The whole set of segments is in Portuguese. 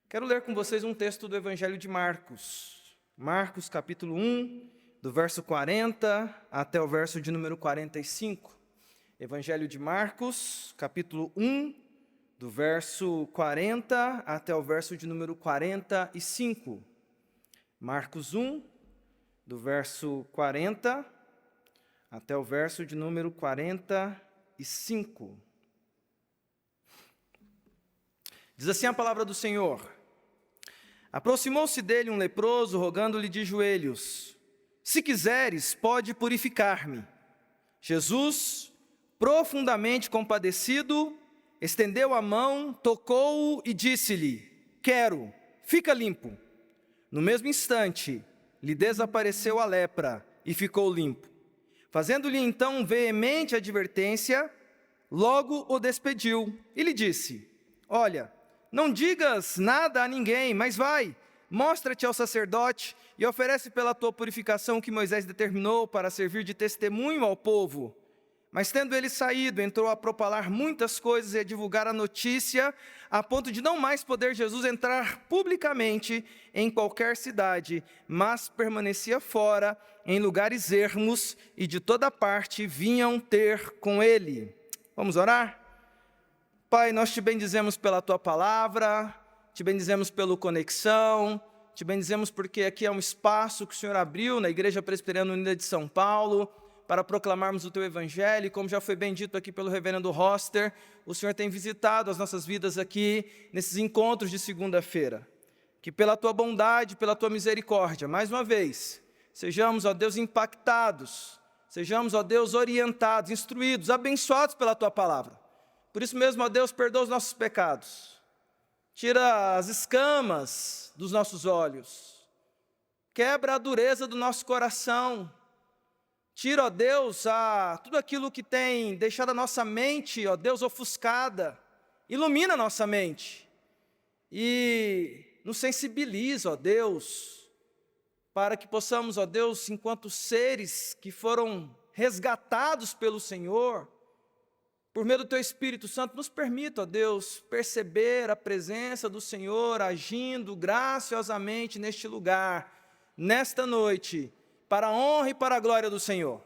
Quero ler com vocês um texto do Evangelho de Marcos. Marcos, capítulo 1, do verso 40 até o verso de número 45. Evangelho de Marcos, capítulo 1, do verso 40 até o verso de número 45. Marcos 1, do verso 40 até o verso de número 45. Diz assim a palavra do Senhor: Aproximou-se dele um leproso, rogando-lhe de joelhos: Se quiseres, pode purificar-me. Jesus, profundamente compadecido, estendeu a mão, tocou-o e disse-lhe: Quero, fica limpo. No mesmo instante, lhe desapareceu a lepra e ficou limpo. Fazendo-lhe então veemente advertência, logo o despediu e lhe disse: Olha, não digas nada a ninguém, mas vai, mostra-te ao sacerdote e oferece pela tua purificação que Moisés determinou para servir de testemunho ao povo. Mas tendo ele saído, entrou a propalar muitas coisas e a divulgar a notícia, a ponto de não mais poder Jesus entrar publicamente em qualquer cidade, mas permanecia fora, em lugares ermos, e de toda parte vinham ter com ele. Vamos orar? Pai, nós te bendizemos pela tua palavra, te bendizemos pelo Conexão, te bendizemos porque aqui é um espaço que o Senhor abriu na Igreja Presbiteriana Unida de São Paulo para proclamarmos o teu Evangelho. E como já foi bem dito aqui pelo reverendo Roster, o Senhor tem visitado as nossas vidas aqui nesses encontros de segunda-feira. Que pela tua bondade, pela tua misericórdia, mais uma vez, sejamos, ó Deus, impactados, sejamos, ó Deus, orientados, instruídos, abençoados pela tua palavra. Por isso mesmo, ó Deus, perdoa os nossos pecados. Tira as escamas dos nossos olhos. Quebra a dureza do nosso coração. Tira, ó Deus, tudo aquilo que tem deixado a nossa mente, ó Deus, ofuscada. Ilumina a nossa mente. E nos sensibiliza, ó Deus, para que possamos, ó Deus, enquanto seres que foram resgatados pelo Senhor, por meio do Teu Espírito Santo, nos permita, ó Deus, perceber a presença do Senhor agindo graciosamente neste lugar, nesta noite, para a honra e para a glória do Senhor.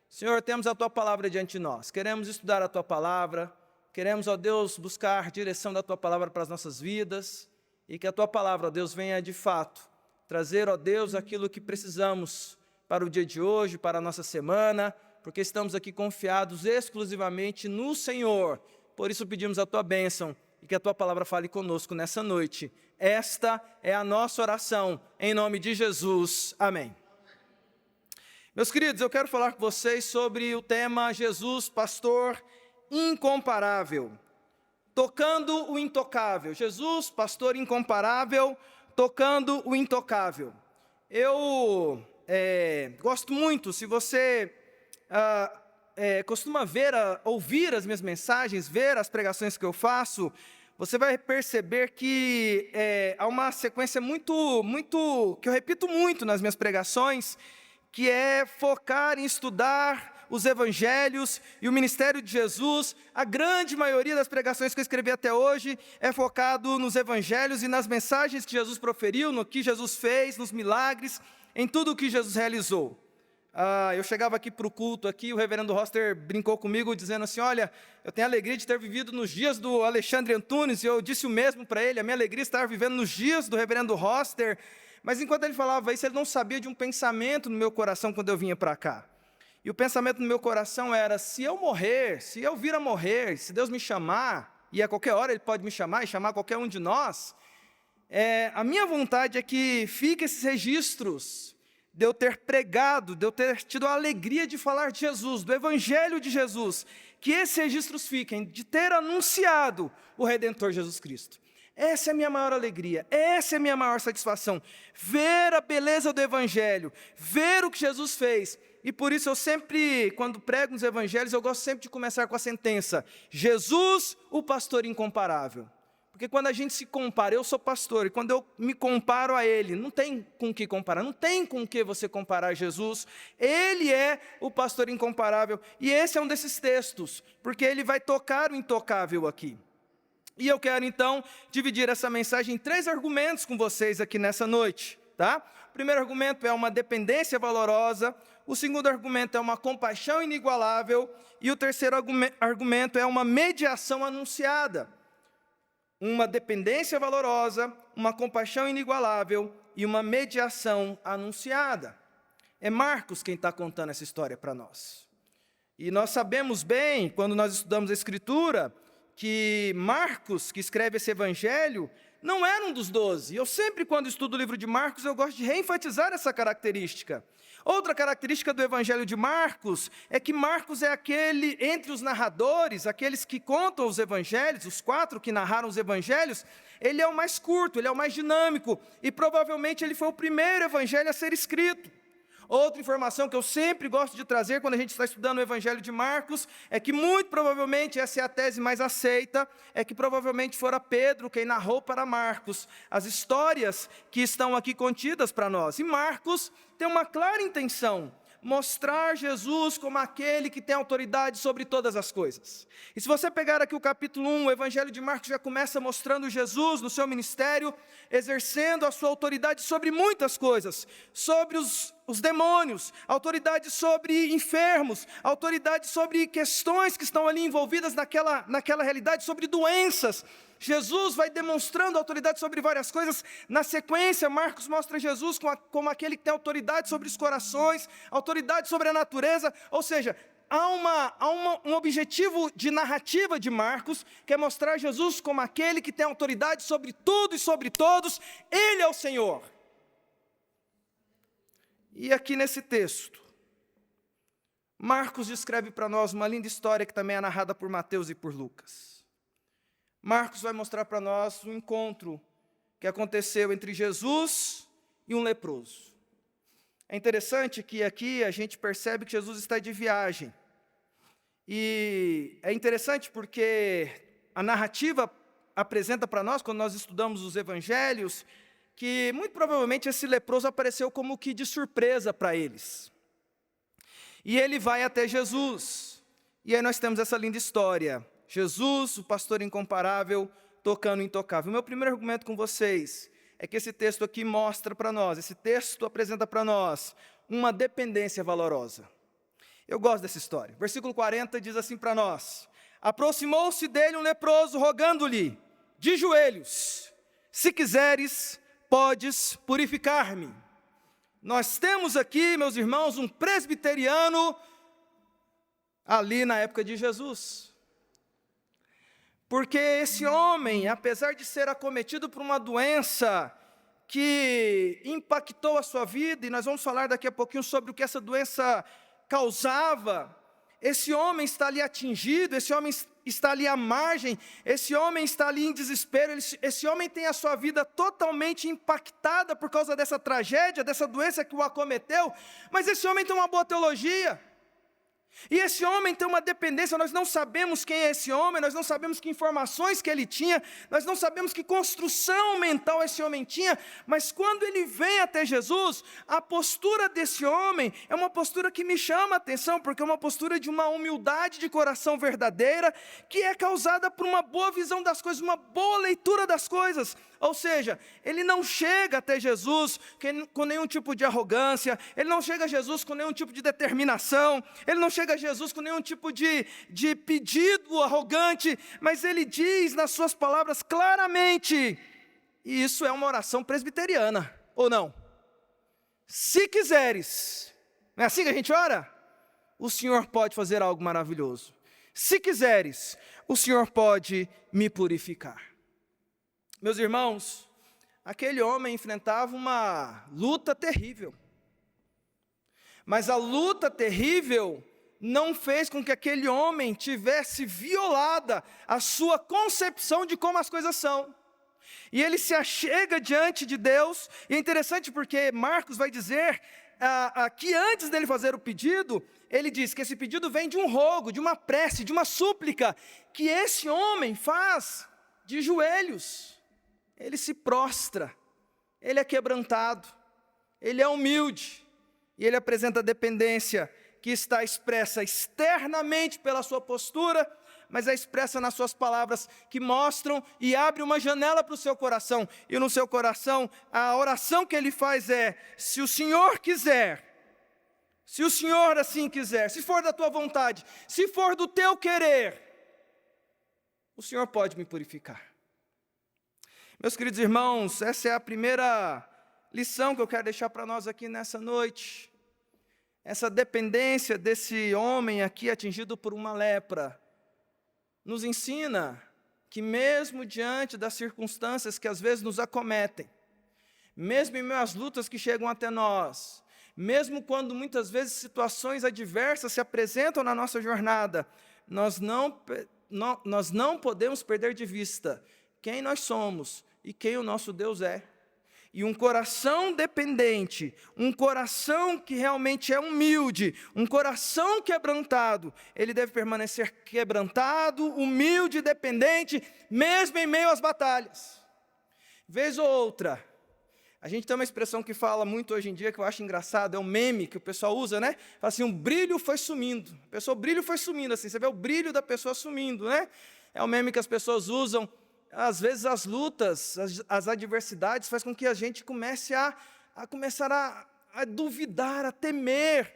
Senhor, temos a Tua palavra diante de nós, queremos estudar a Tua palavra, queremos, ó Deus, buscar direção da Tua palavra para as nossas vidas, e que a Tua palavra, ó Deus, venha de fato trazer, ó Deus, aquilo que precisamos para o dia de hoje, para a nossa semana, porque estamos aqui confiados exclusivamente no Senhor. Por isso pedimos a Tua bênção e que a Tua palavra fale conosco nessa noite. Esta é a nossa oração, em nome de Jesus. Amém. Meus queridos, eu quero falar com vocês sobre o tema Jesus, pastor incomparável. Tocando o intocável. Jesus, pastor incomparável, tocando o intocável. Eu gosto muito, se você costuma ouvir as minhas mensagens, ver as pregações que eu faço, você vai perceber que há uma sequência que eu repito muito nas minhas pregações, que é focar em estudar os evangelhos e o ministério de Jesus. A grande maioria das pregações que eu escrevi até hoje é focado nos evangelhos e nas mensagens que Jesus proferiu, no que Jesus fez, nos milagres, em tudo o que Jesus realizou. Eu chegava aqui para o culto, o reverendo Roster brincou comigo dizendo assim: olha, eu tenho a alegria de ter vivido nos dias do Alexandre Antunes, e eu disse o mesmo para ele, a minha alegria é estar vivendo nos dias do reverendo Roster. Mas enquanto ele falava isso, ele não sabia de um pensamento no meu coração quando eu vinha para cá. E o pensamento no meu coração era: se eu morrer, se eu vir a morrer, se Deus me chamar, e a qualquer hora Ele pode me chamar e chamar qualquer um de nós, a minha vontade é que fiquem esses registros de eu ter pregado, de eu ter tido a alegria de falar de Jesus, do Evangelho de Jesus, que esses registros fiquem, de ter anunciado o Redentor Jesus Cristo. Essa é a minha maior alegria, essa é a minha maior satisfação, ver a beleza do Evangelho, ver o que Jesus fez. E por isso eu sempre, quando prego nos Evangelhos, eu gosto sempre de começar com a sentença: Jesus, o pastor incomparável. Porque quando a gente se compara, eu sou pastor, e quando eu me comparo a Ele, não tem com o que comparar, não tem com o que você comparar Jesus. Ele é o pastor incomparável, e esse é um desses textos, porque ele vai tocar o intocável aqui. E eu quero então dividir essa mensagem em 3 argumentos com vocês aqui nessa noite, tá? O primeiro argumento é uma dependência valorosa, o segundo argumento é uma compaixão inigualável e o terceiro argumento é uma mediação anunciada. Uma dependência valorosa, uma compaixão inigualável e uma mediação anunciada. É Marcos quem está contando essa história para nós. E nós sabemos bem, quando nós estudamos a Escritura, que Marcos, que escreve esse evangelho, não era um dos 12. Eu sempre, quando estudo o livro de Marcos, eu gosto de reenfatizar essa característica. Outra característica do evangelho de Marcos é que Marcos é aquele, entre os narradores, aqueles que contam os evangelhos, os 4 que narraram os evangelhos, ele é o mais curto, ele é o mais dinâmico, e provavelmente ele foi o primeiro evangelho a ser escrito. Outra informação que eu sempre gosto de trazer quando a gente está estudando o Evangelho de Marcos é que muito provavelmente, essa é a tese mais aceita, é que provavelmente fora Pedro quem narrou para Marcos as histórias que estão aqui contidas para nós. E Marcos tem uma clara intenção: mostrar Jesus como aquele que tem autoridade sobre todas as coisas. E se você pegar aqui o capítulo 1, o Evangelho de Marcos já começa mostrando Jesus no seu ministério, exercendo a sua autoridade sobre muitas coisas, sobre os demônios, autoridade sobre enfermos, autoridade sobre questões que estão ali envolvidas naquela realidade, sobre doenças. Jesus vai demonstrando autoridade sobre várias coisas. Na sequência, Marcos mostra Jesus como aquele que tem autoridade sobre os corações, autoridade sobre a natureza. Ou seja, há um objetivo de narrativa de Marcos, que é mostrar Jesus como aquele que tem autoridade sobre tudo e sobre todos. Ele é o Senhor. E aqui nesse texto, Marcos descreve para nós uma linda história que também é narrada por Mateus e por Lucas. Marcos vai mostrar para nós um encontro que aconteceu entre Jesus e um leproso. É interessante que aqui a gente percebe que Jesus está de viagem. E é interessante porque a narrativa apresenta para nós, quando nós estudamos os evangelhos, que muito provavelmente esse leproso apareceu como que de surpresa para eles. E ele vai até Jesus. E aí nós temos essa linda história. Jesus, o pastor incomparável, tocando o intocável. O meu primeiro argumento com vocês é que esse texto aqui mostra para nós, esse texto apresenta para nós uma dependência valorosa. Eu gosto dessa história. Versículo 40 diz assim para nós: aproximou-se dele um leproso, rogando-lhe, de joelhos, se quiseres, podes purificar-me. Nós temos aqui, meus irmãos, um presbiteriano ali na época de Jesus. Porque esse homem, apesar de ser acometido por uma doença que impactou a sua vida, e nós vamos falar daqui a pouquinho sobre o que essa doença causava, esse homem está ali atingido, esse homem está ali à margem, esse homem está ali em desespero, esse homem tem a sua vida totalmente impactada por causa dessa tragédia, dessa doença que o acometeu, mas esse homem tem uma boa teologia. E esse homem tem uma dependência, nós não sabemos quem é esse homem, nós não sabemos que informações que ele tinha, nós não sabemos que construção mental esse homem tinha, mas quando ele vem até Jesus, a postura desse homem é uma postura que me chama a atenção, porque é uma postura de uma humildade de coração verdadeira, que é causada por uma boa visão das coisas, uma boa leitura das coisas. Ou seja, ele não chega até Jesus com nenhum tipo de arrogância, ele não chega a Jesus com nenhum tipo de determinação, ele não chega a Jesus com nenhum tipo de pedido arrogante, mas ele diz nas suas palavras claramente, e isso é uma oração presbiteriana, ou não? Se quiseres, não é assim que a gente ora? O Senhor pode fazer algo maravilhoso. Se quiseres, o Senhor pode me purificar. Meus irmãos, aquele homem enfrentava uma luta terrível. Mas a luta terrível não fez com que aquele homem tivesse violada a sua concepção de como as coisas são. E ele se achega diante de Deus, e é interessante porque Marcos vai dizer que antes dele fazer o pedido, ele diz que esse pedido vem de um rogo, de uma prece, de uma súplica, que esse homem faz de joelhos. Ele se prostra, ele é quebrantado, ele é humilde, e ele apresenta a dependência que está expressa externamente pela sua postura, mas é expressa nas suas palavras, que mostram e abrem uma janela para o seu coração. E no seu coração, a oração que ele faz é: se o Senhor quiser, se o Senhor assim quiser, se for da tua vontade, se for do teu querer, o Senhor pode me purificar. Meus queridos irmãos, essa é a primeira lição que eu quero deixar para nós aqui nessa noite. Essa dependência desse homem aqui atingido por uma lepra nos ensina que mesmo diante das circunstâncias que às vezes nos acometem, mesmo em meio às lutas que chegam até nós, mesmo quando muitas vezes situações adversas se apresentam na nossa jornada, nós não podemos perder de vista quem nós somos e quem o nosso Deus é. E um coração dependente, um coração que realmente é humilde, um coração quebrantado, ele deve permanecer quebrantado, humilde e dependente, mesmo em meio às batalhas. Vez ou outra, a gente tem uma expressão que fala muito hoje em dia, que eu acho engraçado, é um meme que o pessoal usa, né? Fala assim, o brilho foi sumindo. O brilho foi sumindo, assim, você vê o brilho da pessoa sumindo, né? É um meme que as pessoas usam. Às vezes as lutas, as adversidades faz com que a gente comece a começar a duvidar, a temer.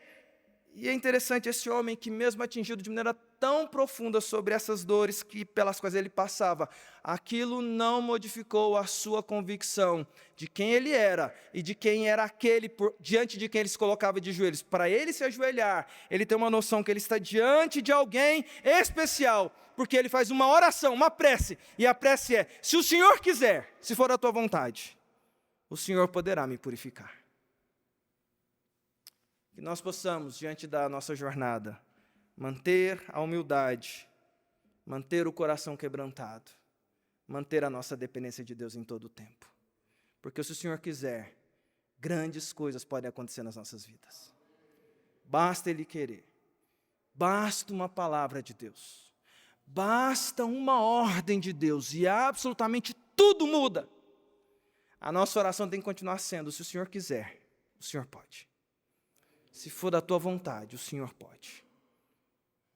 E é interessante esse homem que mesmo atingido de maneira tão profunda sobre essas dores pelas quais ele passava, aquilo não modificou a sua convicção de quem ele era e de quem era aquele diante de quem ele se colocava de joelhos. Para ele se ajoelhar, ele tem uma noção que ele está diante de alguém especial, porque ele faz uma oração, uma prece, e a prece é: se o Senhor quiser, se for a tua vontade, o Senhor poderá me purificar. Que nós possamos, diante da nossa jornada, manter a humildade, manter o coração quebrantado, manter a nossa dependência de Deus em todo o tempo. Porque se o Senhor quiser, grandes coisas podem acontecer nas nossas vidas. Basta Ele querer, basta uma palavra de Deus, basta uma ordem de Deus e absolutamente tudo muda. A nossa oração tem que continuar sendo: se o Senhor quiser, o Senhor pode. Se for da tua vontade, o Senhor pode.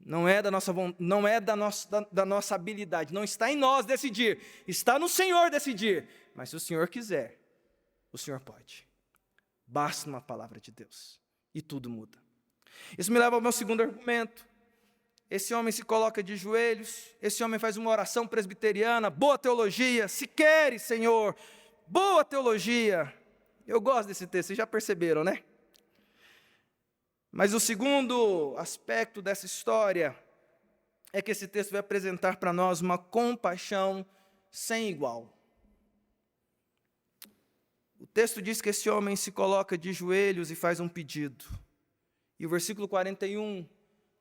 Não é da nossa habilidade, não está em nós decidir, está no Senhor decidir. Mas se o Senhor quiser, o Senhor pode. Basta uma palavra de Deus e tudo muda. Isso me leva ao meu segundo argumento. Esse homem se coloca de joelhos, esse homem faz uma oração presbiteriana, boa teologia: se queres, Senhor, boa teologia. Eu gosto desse texto, vocês já perceberam, né? Mas o segundo aspecto dessa história é que esse texto vai apresentar para nós uma compaixão sem igual. O texto diz que esse homem se coloca de joelhos e faz um pedido. E o versículo 41,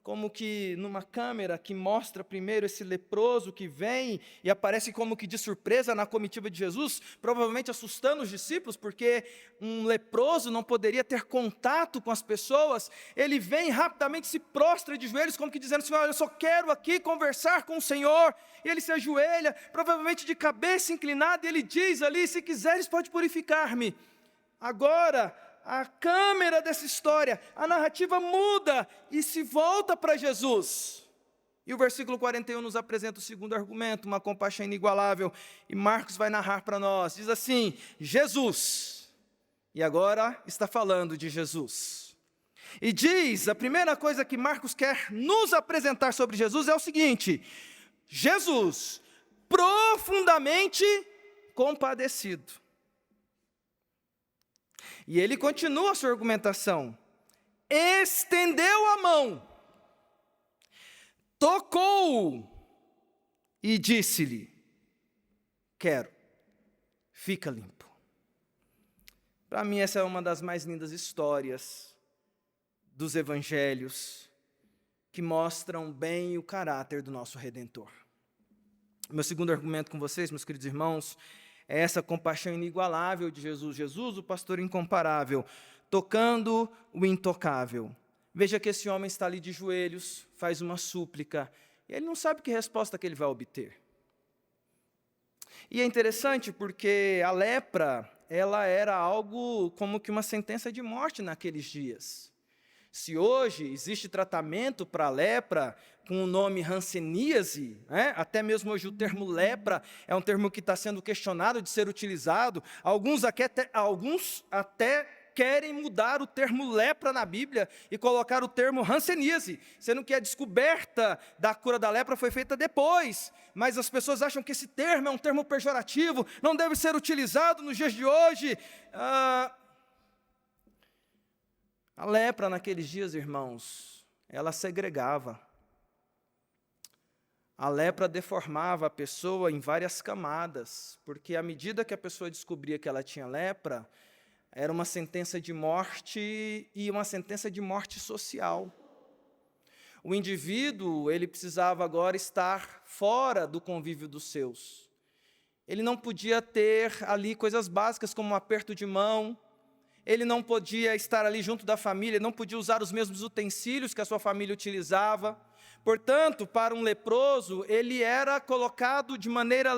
como que numa câmera que mostra primeiro esse leproso que vem e aparece como que de surpresa na comitiva de Jesus, provavelmente assustando os discípulos, porque um leproso não poderia ter contato com as pessoas. Ele vem rapidamente, se prostra de joelhos, como que dizendo: Senhor, eu só quero aqui conversar com o Senhor. E ele se ajoelha, provavelmente de cabeça inclinada, e ele diz ali: se quiseres pode purificar-me. Agora, a câmera dessa história, a narrativa muda e se volta para Jesus. E o versículo 41 nos apresenta o segundo argumento, uma compaixão inigualável. E Marcos vai narrar para nós, diz assim: Jesus. E agora está falando de Jesus. E diz, a primeira coisa que Marcos quer nos apresentar sobre Jesus é o seguinte: Jesus, profundamente compadecido. E ele continua a sua argumentação. Estendeu a mão, tocou-o e disse-lhe: quero, fica limpo. Para mim essa é uma das mais lindas histórias dos evangelhos, que mostram bem o caráter do nosso Redentor. Meu segundo argumento com vocês, meus queridos irmãos, é essa compaixão inigualável de Jesus. Jesus, o pastor incomparável, tocando o intocável. Veja que esse homem está ali de joelhos, faz uma súplica, e ele não sabe que resposta que ele vai obter. E é interessante porque a lepra, ela era algo como que uma sentença de morte naqueles dias. Se hoje existe tratamento para a lepra com o nome hanseníase, né? Até mesmo hoje o termo lepra é um termo que está sendo questionado de ser utilizado. Alguns até querem mudar o termo lepra na Bíblia e colocar o termo hanseníase, sendo que a descoberta da cura da lepra foi feita depois. Mas as pessoas acham que esse termo é um termo pejorativo, não deve ser utilizado nos dias de hoje. A lepra naqueles dias, irmãos, ela segregava. A lepra deformava a pessoa em várias camadas, porque à medida que a pessoa descobria que ela tinha lepra, era uma sentença de morte e uma sentença de morte social. O indivíduo, ele precisava agora estar fora do convívio dos seus. Ele não podia ter ali coisas básicas como um aperto de mão, ele não podia estar ali junto da família, não podia usar os mesmos utensílios que a sua família utilizava. Portanto, para um leproso, ele era colocado de maneira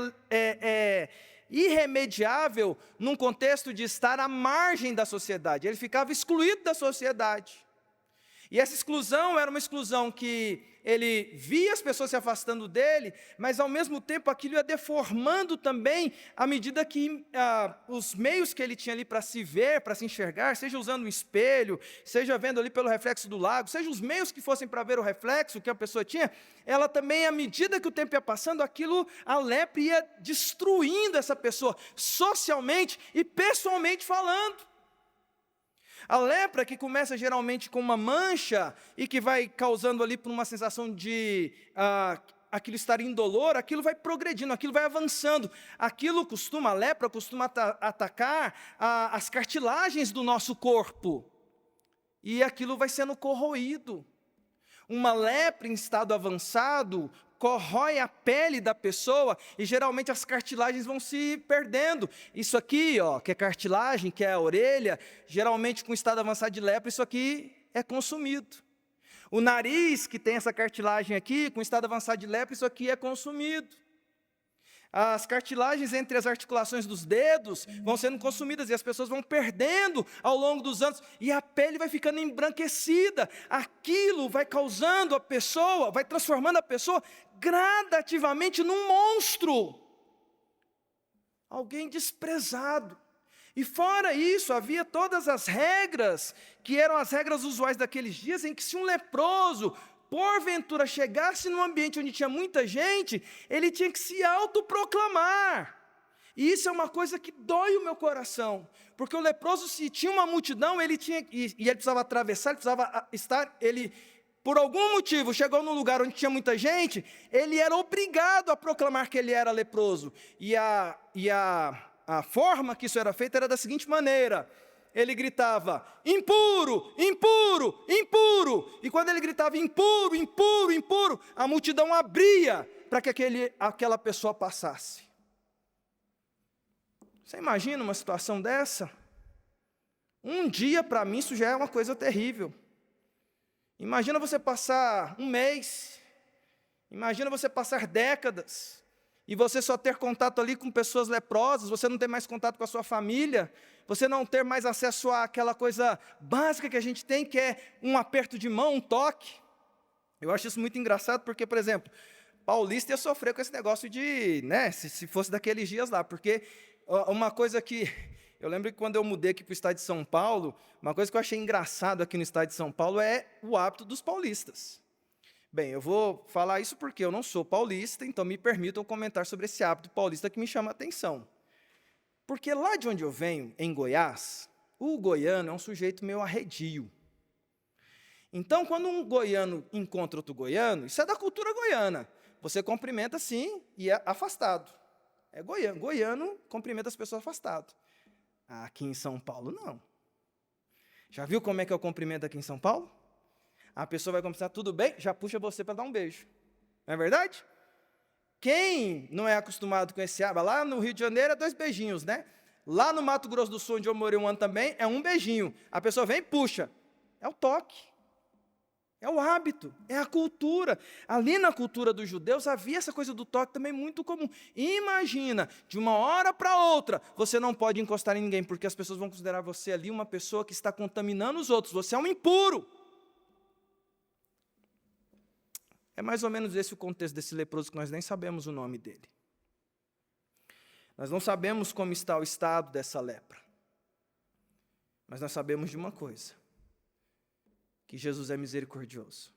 irremediável num contexto de estar à margem da sociedade. Ele ficava excluído da sociedade. E essa exclusão era uma exclusão que ele via as pessoas se afastando dele, mas ao mesmo tempo aquilo ia deformando também à medida que os meios que ele tinha ali para se ver, para se enxergar, seja usando um espelho, seja vendo ali pelo reflexo do lago, seja os meios que fossem para ver o reflexo que a pessoa tinha, ela também, à medida que o tempo ia passando, a lepra ia destruindo essa pessoa, socialmente e pessoalmente falando. A lepra, que começa geralmente com uma mancha e que vai causando ali por uma sensação de aquilo estar indolor, aquilo vai progredindo, aquilo vai avançando. A lepra costuma atacar as cartilagens do nosso corpo. E aquilo vai sendo corroído. Uma lepra em estado avançado corrói a pele da pessoa e geralmente as cartilagens vão se perdendo. Isso aqui, que é cartilagem, que é a orelha, geralmente com estado avançado de lepra, isso aqui é consumido. O nariz, que tem essa cartilagem aqui, com estado avançado de lepra, isso aqui é consumido. As cartilagens entre as articulações dos dedos vão sendo consumidas e as pessoas vão perdendo ao longo dos anos e a pele vai ficando embranquecida. Aquilo vai causando a pessoa, vai transformando a pessoa gradativamente num monstro. Alguém desprezado. E fora isso, havia todas as regras, que eram as regras usuais daqueles dias, em que se um leproso porventura chegasse num ambiente onde tinha muita gente, ele tinha que se autoproclamar. E isso é uma coisa que dói o meu coração, porque o leproso, se tinha uma multidão, ele precisava atravessar, ele precisava estar, por algum motivo, chegou num lugar onde tinha muita gente, ele era obrigado a proclamar que ele era leproso. E a forma que isso era feito era da seguinte maneira: ele gritava, impuro, impuro, impuro. E quando ele gritava, impuro, impuro, impuro, a multidão abria para que aquela pessoa passasse. Você imagina uma situação dessa? Um dia, para mim, isso já é uma coisa terrível. Imagina você passar um mês, imagina você passar décadas, e você só ter contato ali com pessoas leprosas, você não ter mais contato com a sua família, você não ter mais acesso àquela coisa básica que a gente tem, que é um aperto de mão, um toque. Eu acho isso muito engraçado, porque, por exemplo, paulista ia sofrer com esse negócio de, se fosse daqueles dias lá, porque uma coisa que, eu lembro que quando eu mudei aqui para o estado de São Paulo, uma coisa que eu achei engraçado aqui no estado de São Paulo é o hábito dos paulistas. Bem, eu vou falar isso porque eu não sou paulista, então me permitam comentar sobre esse hábito paulista que me chama a atenção. Porque lá de onde eu venho, em Goiás, o goiano é um sujeito meio arredio. Então, quando um goiano encontra outro goiano, isso é da cultura goiana. Você cumprimenta assim e é afastado. É goiano. Goiano cumprimenta as pessoas afastado. Aqui em São Paulo, não. Já viu como é que é o cumprimento aqui em São Paulo? A pessoa vai começar, tudo bem? Já puxa você para dar um beijo. Não é verdade? Quem não é acostumado com esse hábito, lá no Rio de Janeiro é 2 beijinhos, né? Lá no Mato Grosso do Sul, onde eu morei um ano também, é 1 beijinho. A pessoa vem e puxa. É o toque. É o hábito, é a cultura. Ali na cultura dos judeus havia essa coisa do toque também muito comum. Imagina, de uma hora para outra, você não pode encostar em ninguém, porque as pessoas vão considerar você ali uma pessoa que está contaminando os outros. Você é um impuro. É mais ou menos esse o contexto desse leproso, que nós nem sabemos o nome dele. Nós não sabemos como está o estado dessa lepra. Mas nós sabemos de uma coisa, que Jesus é misericordioso.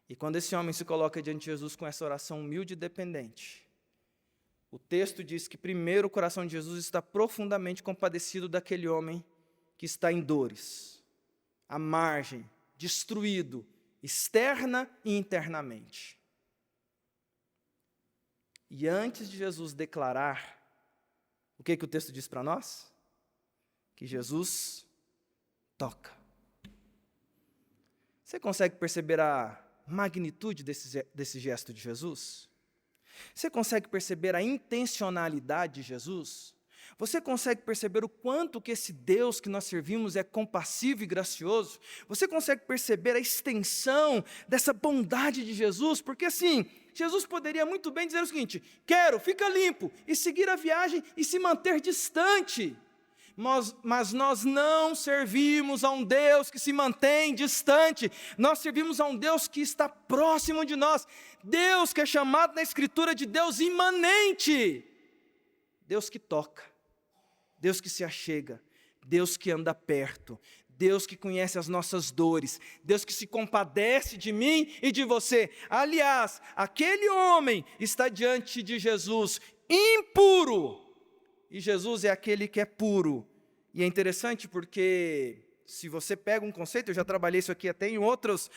E quando esse homem se coloca diante de Jesus com essa oração humilde e dependente, o texto diz que primeiro o coração de Jesus está profundamente compadecido daquele homem que está em dores, à margem, destruído, externa e internamente. E antes de Jesus declarar, o que o texto diz para nós? Que Jesus toca. Você consegue perceber a magnitude desse gesto de Jesus? Você consegue perceber a intencionalidade de Jesus? Você consegue perceber o quanto que esse Deus que nós servimos é compassivo e gracioso? Você consegue perceber a extensão dessa bondade de Jesus? Porque assim, Jesus poderia muito bem dizer o seguinte: quero, fica limpo, e seguir a viagem e se manter distante. Mas nós não servimos a um Deus que se mantém distante, nós servimos a um Deus que está próximo de nós, Deus que é chamado na Escritura de Deus imanente, Deus que toca, Deus que se achega, Deus que anda perto, Deus que conhece as nossas dores, Deus que se compadece de mim e de você. Aliás, aquele homem está diante de Jesus impuro, e Jesus é aquele que é puro. E é interessante porque, se você pega um conceito, eu já trabalhei isso aqui até em outras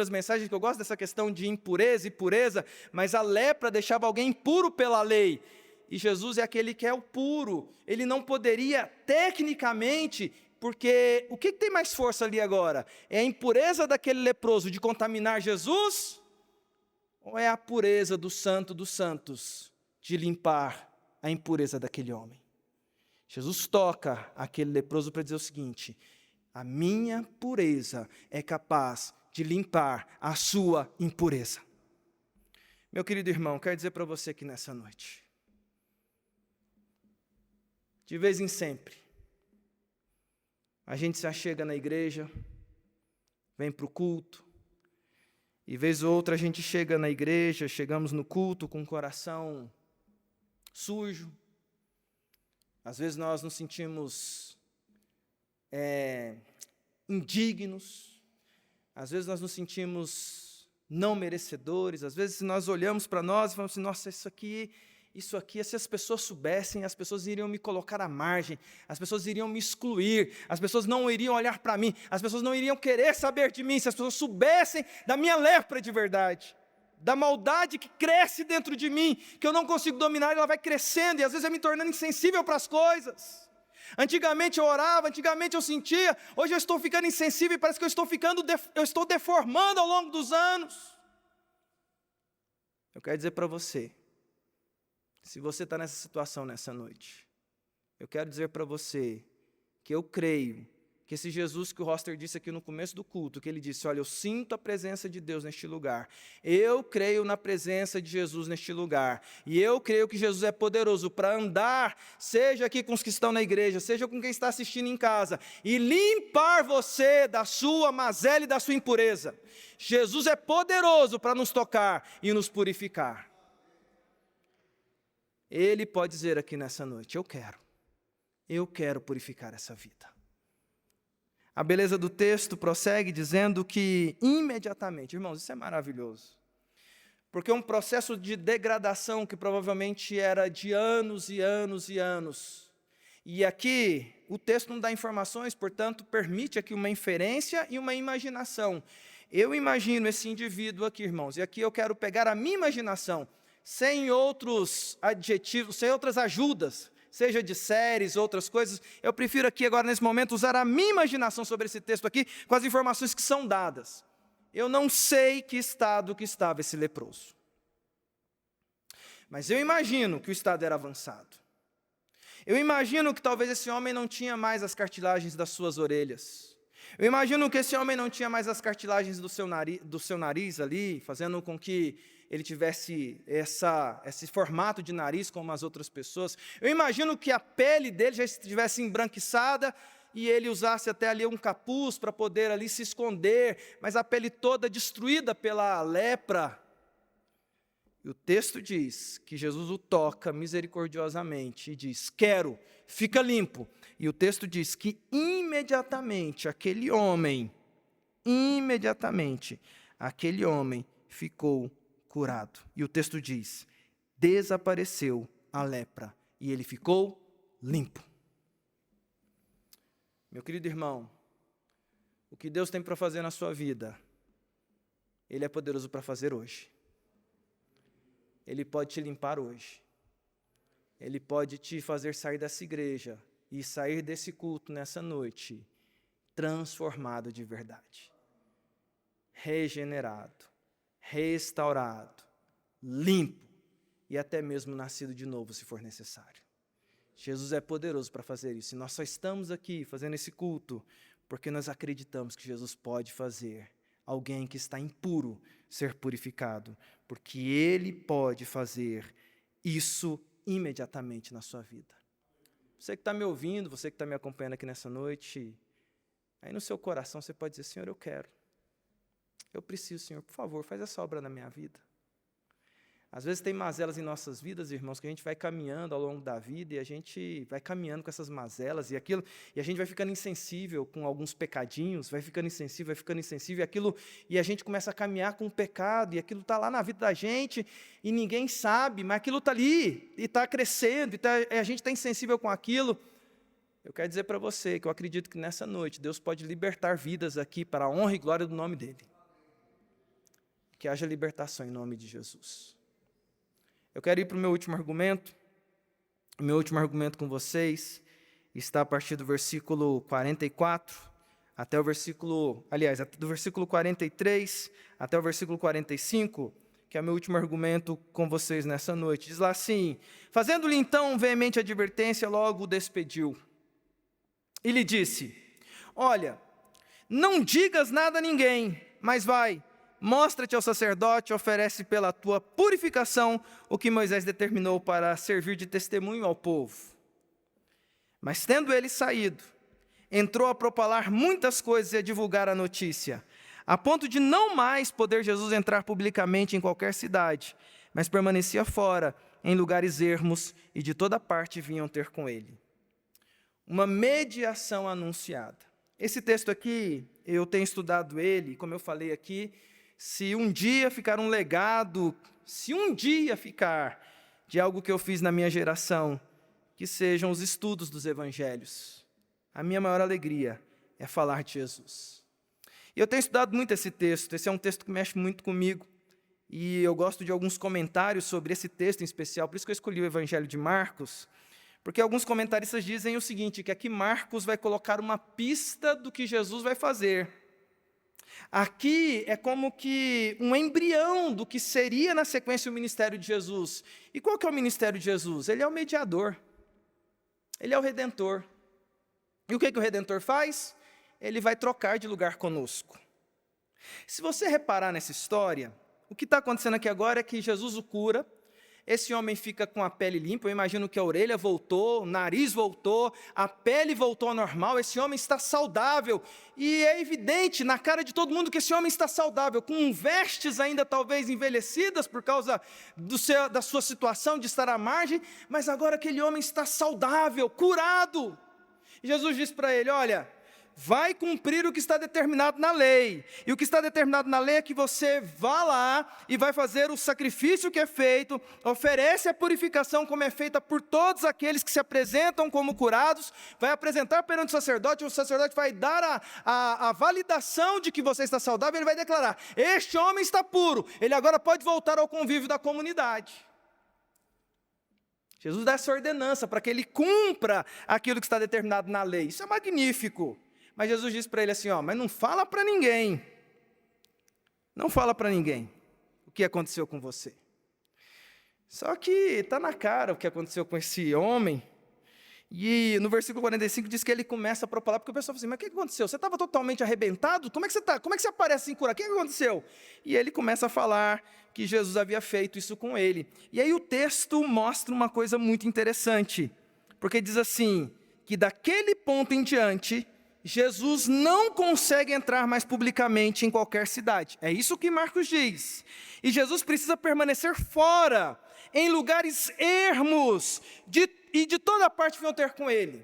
mensagens, que eu gosto dessa questão de impureza e pureza, mas a lepra deixava alguém impuro pela lei. E Jesus é aquele que é o puro. Ele não poderia, tecnicamente, porque o que tem mais força ali agora? É a impureza daquele leproso de contaminar Jesus? Ou é a pureza do santo dos santos de limpar a impureza daquele homem? Jesus toca aquele leproso para dizer o seguinte: a minha pureza é capaz de limpar a sua impureza. Meu querido irmão, quero dizer para você aqui nessa noite, de vez em sempre, a gente se achega na igreja, vem para o culto, e vez ou outra a gente chega na igreja, chegamos no culto com o coração sujo. Às vezes nós nos sentimos indignos, às vezes nós nos sentimos não merecedores, às vezes nós olhamos para nós e falamos assim: nossa, isso aqui, se as pessoas soubessem, as pessoas iriam me colocar à margem, as pessoas iriam me excluir, as pessoas não iriam olhar para mim, as pessoas não iriam querer saber de mim, se as pessoas soubessem da minha lepra de verdade, da maldade que cresce dentro de mim, que eu não consigo dominar, ela vai crescendo, e às vezes é me tornando insensível para as coisas. Antigamente eu orava, antigamente eu sentia, hoje eu estou ficando insensível e parece que eu estou deformando ao longo dos anos. Eu quero dizer para você, se você está nessa situação nessa noite, eu quero dizer para você que eu creio que esse Jesus que o Roster disse aqui no começo do culto, que ele disse: olha, eu sinto a presença de Deus neste lugar, eu creio na presença de Jesus neste lugar, e eu creio que Jesus é poderoso para andar, seja aqui com os que estão na igreja, seja com quem está assistindo em casa, e limpar você da sua mazela e da sua impureza. Jesus é poderoso para nos tocar e nos purificar. Ele pode dizer aqui nessa noite: eu quero purificar essa vida. A beleza do texto prossegue dizendo que imediatamente, irmãos, isso é maravilhoso, porque um processo de degradação que provavelmente era de anos e anos e anos, e aqui o texto não dá informações, portanto permite aqui uma inferência e uma imaginação. Eu imagino esse indivíduo aqui, irmãos, e aqui eu quero pegar a minha imaginação, sem outros adjetivos, sem outras ajudas, seja de séries, outras coisas. Eu prefiro aqui agora nesse momento usar a minha imaginação sobre esse texto aqui, com as informações que são dadas. Eu não sei que estado que estava esse leproso, mas eu imagino que o estado era avançado. Eu imagino que talvez esse homem não tinha mais as cartilagens das suas orelhas. Eu imagino que esse homem não tinha mais as cartilagens do seu nariz ali, fazendo com que ele tivesse esse formato de nariz como as outras pessoas. Eu imagino que a pele dele já estivesse embranquiçada, e ele usasse até ali um capuz para poder ali se esconder, mas a pele toda destruída pela lepra. E o texto diz que Jesus o toca misericordiosamente e diz: quero, fica limpo. E o texto diz que imediatamente aquele homem ficou curado. E o texto diz: desapareceu a lepra e ele ficou limpo. Meu querido irmão, o que Deus tem para fazer na sua vida, Ele é poderoso para fazer hoje. Ele pode te limpar hoje. Ele pode te fazer sair dessa igreja e sair desse culto nessa noite transformado de verdade, regenerado, restaurado, limpo e até mesmo nascido de novo, se for necessário. Jesus é poderoso para fazer isso. E nós só estamos aqui fazendo esse culto porque nós acreditamos que Jesus pode fazer alguém que está impuro ser purificado, porque Ele pode fazer isso imediatamente na sua vida. Você que está me ouvindo, você que está me acompanhando aqui nessa noite, aí no seu coração você pode dizer: Senhor, eu preciso, Senhor, por favor, faz essa obra na minha vida. Às vezes tem mazelas em nossas vidas, irmãos, que a gente vai caminhando ao longo da vida e a gente vai caminhando com essas mazelas e aquilo, e a gente vai ficando insensível com alguns pecadinhos, vai ficando insensível e aquilo, e a gente começa a caminhar com o pecado, e aquilo está lá na vida da gente, e ninguém sabe, mas aquilo está ali, e está crescendo, e a gente está insensível com aquilo. Eu quero dizer para você que eu acredito que nessa noite Deus pode libertar vidas aqui para a honra e glória do nome dEle. Que haja libertação em nome de Jesus. Eu quero ir para o meu último argumento. O meu último argumento com vocês está a partir do versículo 44 até o versículo, do versículo 43 até o versículo 45, que é o meu último argumento com vocês nessa noite. Diz lá assim: fazendo-lhe então veemente advertência, logo o despediu. E lhe disse: olha, não digas nada a ninguém, mas vai, mostra-te ao sacerdote, oferece pela tua purificação o que Moisés determinou para servir de testemunho ao povo. Mas tendo ele saído, entrou a propalar muitas coisas e a divulgar a notícia, a ponto de não mais poder Jesus entrar publicamente em qualquer cidade, mas permanecia fora, em lugares ermos, e de toda parte vinham ter com ele. Uma mediação anunciada. Esse texto aqui, eu tenho estudado ele, como eu falei aqui, se um dia ficar um legado, se um dia ficar de algo que eu fiz na minha geração, que sejam os estudos dos evangelhos. A minha maior alegria é falar de Jesus. E eu tenho estudado muito esse texto é um texto que mexe muito comigo, e eu gosto de alguns comentários sobre esse texto em especial, por isso que eu escolhi o Evangelho de Marcos, porque alguns comentaristas dizem o seguinte, que aqui Marcos vai colocar uma pista do que Jesus vai fazer. Aqui é como que um embrião do que seria na sequência o ministério de Jesus. E qual que é o ministério de Jesus? Ele é o mediador. Ele é o Redentor. E o que o Redentor faz? Ele vai trocar de lugar conosco. Se você reparar nessa história, o que está acontecendo aqui agora é que Jesus o cura. Esse homem fica com a pele limpa, eu imagino que a orelha voltou, o nariz voltou, a pele voltou ao normal, esse homem está saudável. E é evidente na cara de todo mundo que esse homem está saudável, com vestes ainda talvez envelhecidas por causa da sua situação de estar à margem, mas agora aquele homem está saudável, curado. E Jesus diz para ele: olha, vai cumprir o que está determinado na lei. E o que está determinado na lei é que você vá lá e vai fazer o sacrifício que é feito, oferece a purificação como é feita por todos aqueles que se apresentam como curados, vai apresentar perante o sacerdote vai dar a validação de que você está saudável, ele vai declarar: este homem está puro, ele agora pode voltar ao convívio da comunidade. Jesus dá essa ordenança para que ele cumpra aquilo que está determinado na lei. Isso é magnífico. Mas Jesus disse para ele assim, mas não fala para ninguém. Não fala para ninguém o que aconteceu com você. Só que está na cara o que aconteceu com esse homem. E no versículo 45 diz que ele começa a propalar, porque o pessoal fala assim: mas o que aconteceu? Você estava totalmente arrebentado? Como é que você está? Como é que você aparece sem curar? O que aconteceu? E ele começa a falar que Jesus havia feito isso com ele. E aí o texto mostra uma coisa muito interessante. Porque diz assim, que daquele ponto em diante, Jesus não consegue entrar mais publicamente em qualquer cidade. É isso que Marcos diz. E Jesus precisa permanecer fora, em lugares ermos, e de toda parte vinham ter com ele.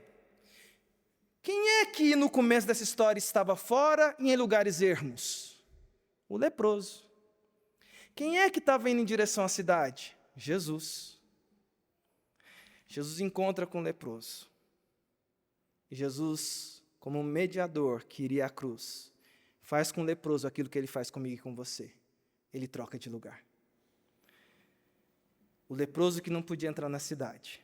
Quem é que no começo dessa história estava fora e em lugares ermos? O leproso. Quem é que estava indo em direção à cidade? Jesus. Jesus encontra com o leproso. E Jesus, como mediador que iria à cruz, faz com o leproso aquilo que ele faz comigo e com você. Ele troca de lugar. O leproso que não podia entrar na cidade,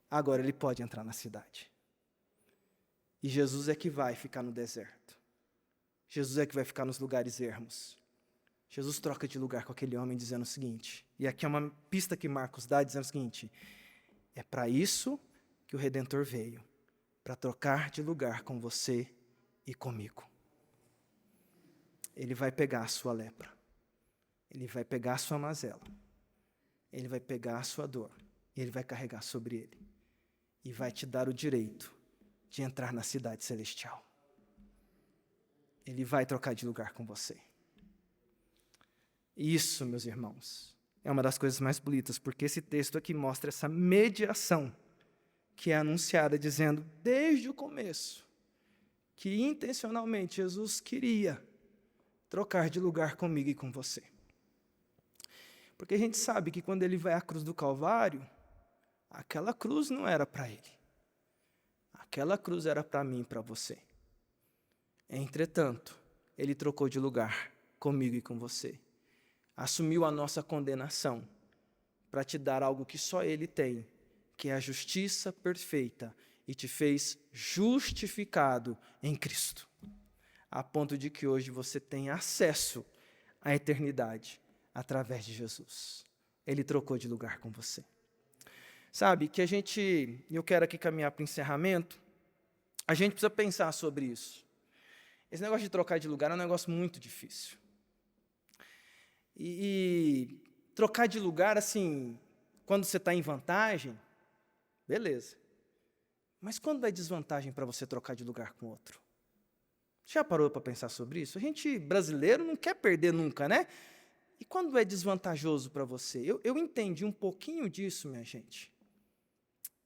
agora ele pode entrar na cidade. E Jesus é que vai ficar no deserto. Jesus é que vai ficar nos lugares ermos. Jesus troca de lugar com aquele homem dizendo o seguinte, e aqui é uma pista que Marcos dá dizendo o seguinte, é para isso que o Redentor veio, para trocar de lugar com você e comigo. Ele vai pegar a sua lepra, ele vai pegar a sua mazela, ele vai pegar a sua dor, e ele vai carregar sobre ele, e vai te dar o direito de entrar na cidade celestial. Ele vai trocar de lugar com você. Isso, meus irmãos, é uma das coisas mais bonitas, porque esse texto aqui mostra essa mediação que é anunciada, dizendo desde o começo que intencionalmente Jesus queria trocar de lugar comigo e com você. Porque a gente sabe que quando ele vai à cruz do Calvário, aquela cruz não era para ele. Aquela cruz era para mim e para você. Entretanto, ele trocou de lugar comigo e com você. Assumiu a nossa condenação para te dar algo que só ele tem, que é a justiça perfeita, e te fez justificado em Cristo, a ponto de que hoje você tem acesso à eternidade através de Jesus. Ele trocou de lugar com você. Sabe, que eu quero aqui caminhar para o encerramento, a gente precisa pensar sobre isso. Esse negócio de trocar de lugar é um negócio muito difícil. E trocar de lugar, assim, quando você está em vantagem, beleza. Mas quando é desvantagem para você trocar de lugar com outro? Já parou para pensar sobre isso? A gente, brasileiro, não quer perder nunca, né? E quando é desvantajoso para você? Eu entendi um pouquinho disso, minha gente.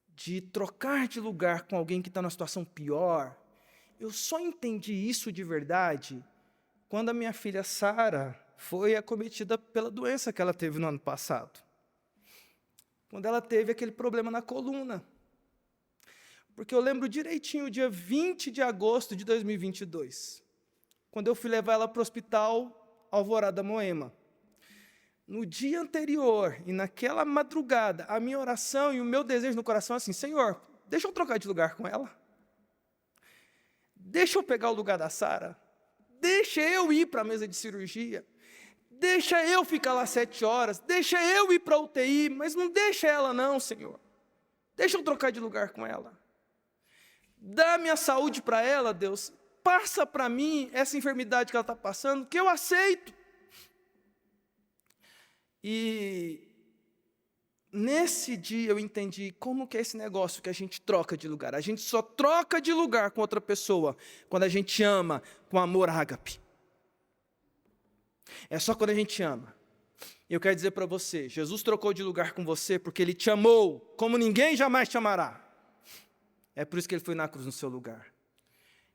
De trocar de lugar com alguém que está numa situação pior. Eu só entendi isso de verdade quando a minha filha Sara foi acometida pela doença que ela teve no ano passado. Quando ela teve aquele problema na coluna. Porque eu lembro direitinho, o dia 20 de agosto de 2022, quando eu fui levar ela para o hospital Alvorada Moema. No dia anterior, e naquela madrugada, a minha oração e o meu desejo no coração é assim, Senhor, deixa eu trocar de lugar com ela. Deixa eu pegar o lugar da Sara. Deixa eu ir para a mesa de cirurgia. Deixa eu ficar lá 7 horas. Deixa eu ir para a UTI. Mas não deixa ela não, Senhor. Deixa eu trocar de lugar com ela. Dá minha saúde para ela, Deus. Passa para mim essa enfermidade que ela está passando, que eu aceito. E nesse dia eu entendi como que é esse negócio que a gente troca de lugar. A gente só troca de lugar com outra pessoa quando a gente ama com amor ágape. É só quando a gente ama. Eu quero dizer para você, Jesus trocou de lugar com você porque Ele te amou como ninguém jamais te amará. É por isso que Ele foi na cruz no seu lugar.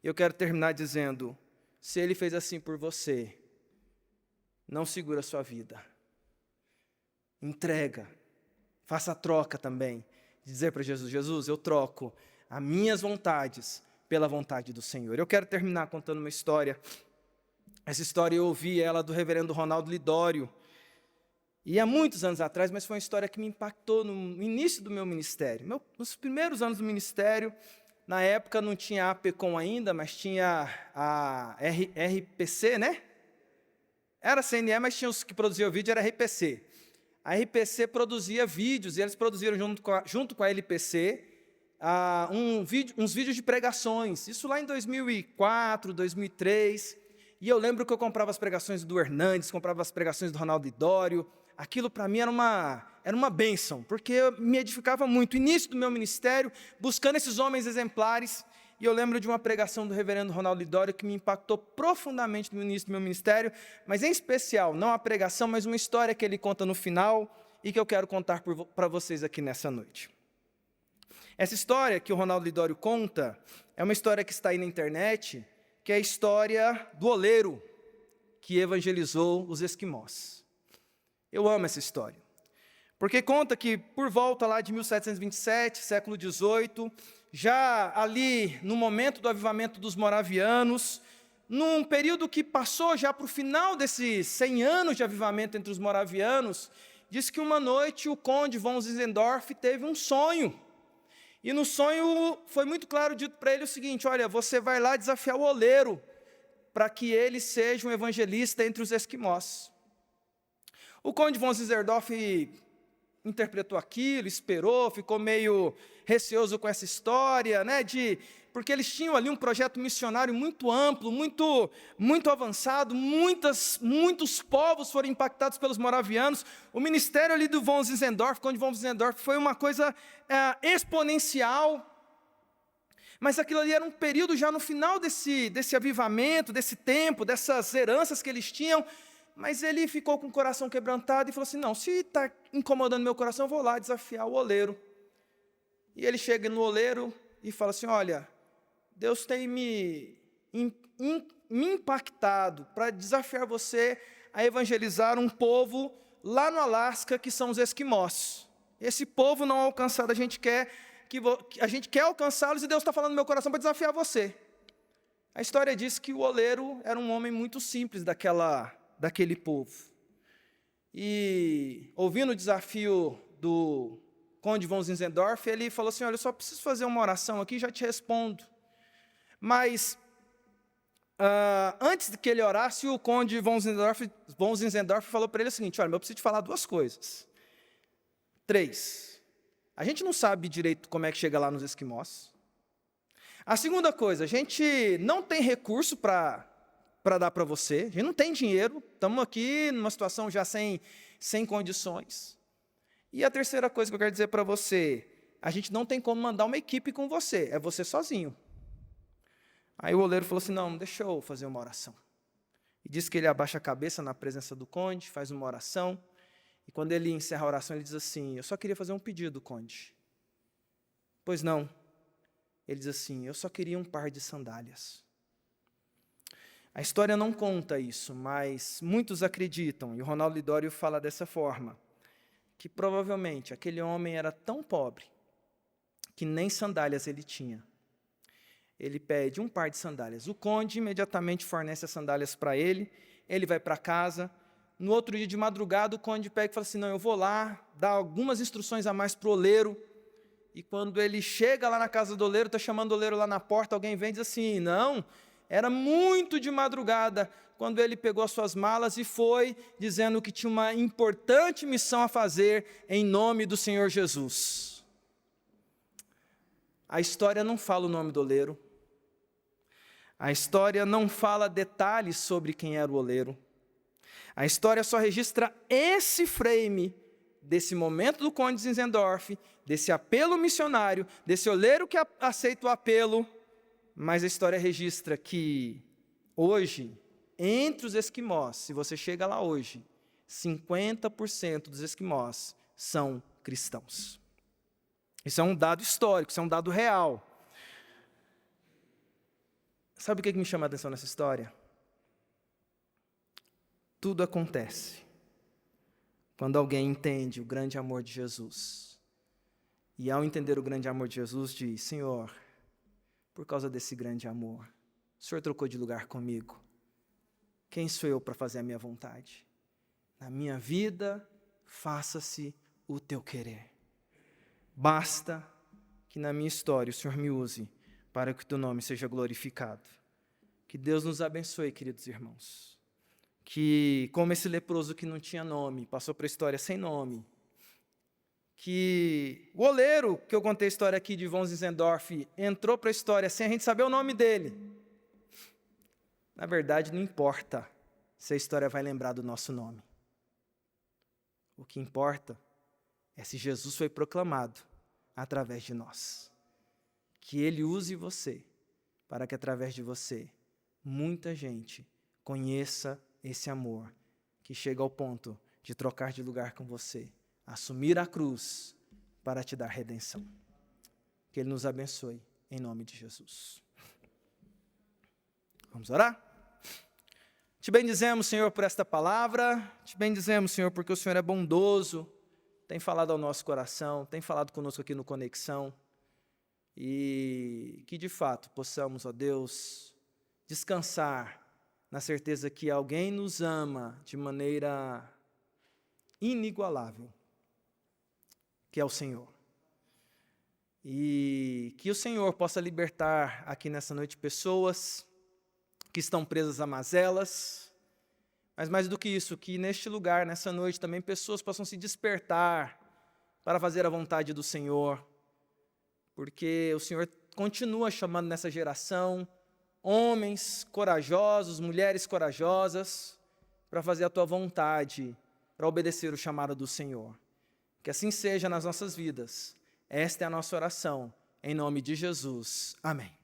Eu quero terminar dizendo, se Ele fez assim por você, não segura a sua vida. Entrega. Faça a troca também. Dizer para Jesus, Jesus, eu troco as minhas vontades pela vontade do Senhor. Eu quero terminar contando uma história. Essa história eu ouvi ela do reverendo Ronaldo Lidório. E há muitos anos atrás, mas foi uma história que me impactou no início do meu ministério. Nos primeiros anos do ministério, na época não tinha a APECOM ainda, mas tinha a RPC, né? Era CNE, mas tinha os que produziam o vídeo, era RPC. A RPC produzia vídeos, e eles produziram junto com a LPC uns vídeos de pregações. Isso lá em 2004, 2003. E eu lembro que eu comprava as pregações do Hernandes, comprava as pregações do Ronaldo Lidório, aquilo para mim era uma bênção, porque me edificava muito. Início do meu ministério, buscando esses homens exemplares, e eu lembro de uma pregação do reverendo Ronaldo Lidório que me impactou profundamente no início do meu ministério, mas em especial, não a pregação, mas uma história que ele conta no final e que eu quero contar para vocês aqui nessa noite. Essa história que o Ronaldo Lidório conta é uma história que está aí na internet, que é a história do oleiro que evangelizou os esquimós. Eu amo essa história, porque conta que por volta lá de 1727, século XVIII, já ali no momento do avivamento dos moravianos, num período que passou já para o final desses 100 anos de avivamento entre os moravianos, diz que uma noite o conde von Zinzendorf teve um sonho. E no sonho foi muito claro dito para ele o seguinte: olha, você vai lá desafiar o oleiro para que ele seja um evangelista entre os esquimós. O conde von Zinzendorf interpretou aquilo, esperou, ficou meio receoso com essa história, né, porque eles tinham ali um projeto missionário muito amplo, muito avançado, muitos povos foram impactados pelos moravianos. O ministério ali do von Zinzendorf, conde von Zinzendorf, foi uma coisa exponencial, mas aquilo ali era um período já no final desse avivamento, desse tempo, dessas heranças que eles tinham. Mas ele ficou com o coração quebrantado e falou assim: não, se está incomodando meu coração, eu vou lá desafiar o oleiro. E ele chega no oleiro e fala assim: olha, Deus tem me impactado para desafiar você a evangelizar um povo lá no Alasca, que são os esquimós. Esse povo não alcançado, a gente quer alcançá-los, e Deus está falando no meu coração para desafiar você. A história diz que o oleiro era um homem muito simples daquele povo. E, ouvindo o desafio do conde von Zinzendorf, ele falou assim: olha, eu só preciso fazer uma oração aqui e já te respondo. Mas, antes de que ele orasse, o conde von Zinzendorf falou para ele o seguinte: olha, eu preciso te falar 2 coisas. 3. A gente não sabe direito como é que chega lá nos esquimós. A segunda coisa, a gente não tem recurso para dar para você, a gente não tem dinheiro, estamos aqui numa situação já sem condições. E a terceira coisa que eu quero dizer para você: a gente não tem como mandar uma equipe com você, é você sozinho. Aí o oleiro falou assim: não, deixa eu fazer uma oração. E diz que ele abaixa a cabeça na presença do conde, faz uma oração, e quando ele encerra a oração, ele diz assim: eu só queria fazer um pedido, conde. Pois não. Ele diz assim: eu só queria um par de sandálias. A história não conta isso, mas muitos acreditam, e o Ronaldo Lidório fala dessa forma, que provavelmente aquele homem era tão pobre que nem sandálias ele tinha. Ele pede um par de sandálias. O conde imediatamente fornece as sandálias para ele, ele vai para casa. No outro dia de madrugada, o conde pega e fala assim: não, eu vou lá, dá algumas instruções a mais para o oleiro. E quando ele chega lá na casa do oleiro, está chamando o oleiro lá na porta, alguém vem e diz assim: não, era muito de madrugada, quando ele pegou as suas malas e foi, dizendo que tinha uma importante missão a fazer em nome do Senhor Jesus. A história não fala o nome do oleiro. A história não fala detalhes sobre quem era o oleiro. A história só registra esse frame desse momento do conde Zinzendorf, desse apelo missionário, desse oleiro que aceita o apelo. Mas a história registra que hoje, entre os esquimós, se você chega lá hoje, 50% dos esquimós são cristãos. Isso é um dado histórico, isso é um dado real. Sabe o que me chama a atenção nessa história? Tudo acontece quando alguém entende o grande amor de Jesus. E ao entender o grande amor de Jesus, diz: Senhor, por causa desse grande amor, o Senhor trocou de lugar comigo. Quem sou eu para fazer a minha vontade? Na minha vida, faça-se o teu querer. Basta que na minha história o Senhor me use para que o teu nome seja glorificado. Que Deus nos abençoe, queridos irmãos. Que, como esse leproso que não tinha nome, passou para a história sem nome. Que o oleiro, que eu contei a história aqui de von Zinzendorf, entrou para a história sem a gente saber o nome dele. Na verdade, não importa se a história vai lembrar do nosso nome. O que importa é se Jesus foi proclamado através de nós. Que Ele use você, para que através de você, muita gente conheça esse amor, que chega ao ponto de trocar de lugar com você, assumir a cruz para te dar redenção. Que Ele nos abençoe, em nome de Jesus. Vamos orar? Te bendizemos, Senhor, por esta palavra, te bendizemos, Senhor, porque o Senhor é bondoso, tem falado ao nosso coração, tem falado conosco aqui no Conexão, e que de fato possamos, ó Deus, descansar na certeza que alguém nos ama de maneira inigualável, que é o Senhor. E que o Senhor possa libertar aqui nessa noite pessoas que estão presas a mazelas, mas mais do que isso, que neste lugar, nessa noite, também pessoas possam se despertar para fazer a vontade do Senhor, porque o Senhor continua chamando nessa geração homens corajosos, mulheres corajosas, para fazer a tua vontade, para obedecer o chamado do Senhor. Que assim seja nas nossas vidas. Esta é a nossa oração, em nome de Jesus. Amém.